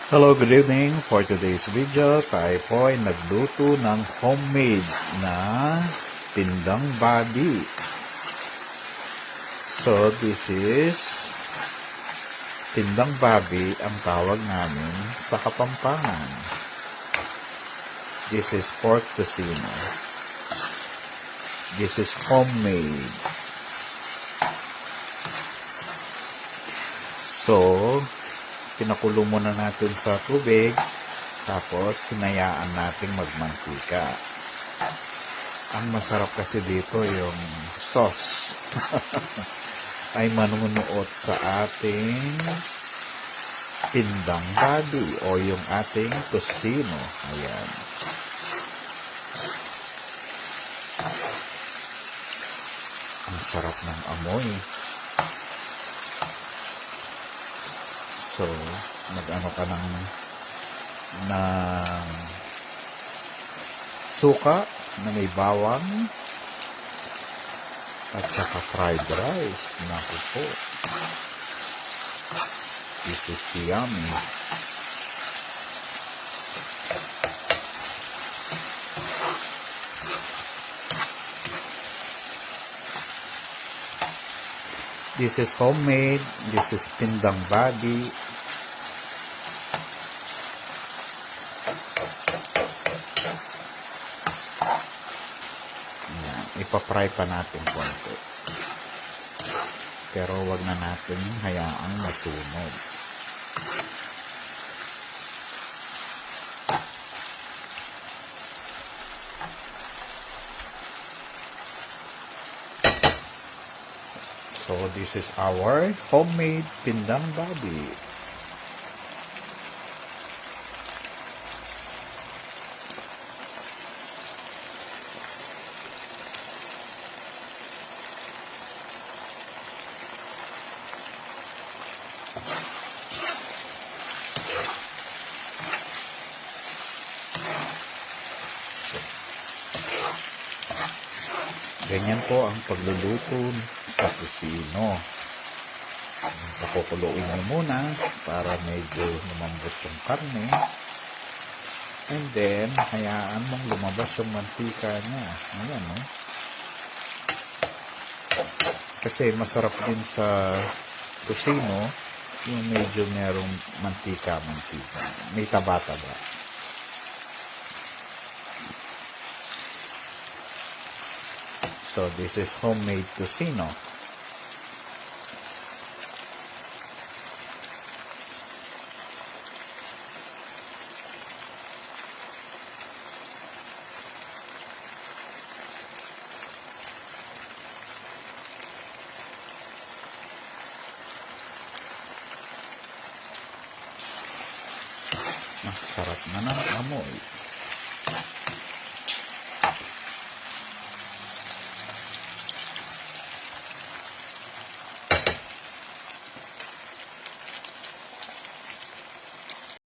Hello, good evening. For today's video, tayo po ay nagluto ng homemade na pindang babi. So, this is pindang babi ang tawag namin sa Kapampangan. This is pork tocino. This is homemade. So, pinakulo muna natin sa tubig, tapos hinayaan natin magmantika. Ang masarap kasi dito yung sauce ay manunuot sa ating pindang babi o yung ating tocino. Ayan. Ang sarap ng amoy. So, mag-ano ka ng suka na may bawang at saka fried rice. Naku po. This is yummy. This is homemade. This is pindang babi. Ipa-fry pa natin konti. Pero wag na natin hayaang masunog. So this is our homemade pindang babi. Ganyan po ang pagluluto sa tocino. Pakukuluin mo muna para medyo lumambot yung karne. And then, hayaan mong lumabas yung mantika niya. Ayan, no? Kasi masarap din sa tocino yung medyo merong mantika. May taba-taba. So, this is homemade tocino. Sarap na ng amoy.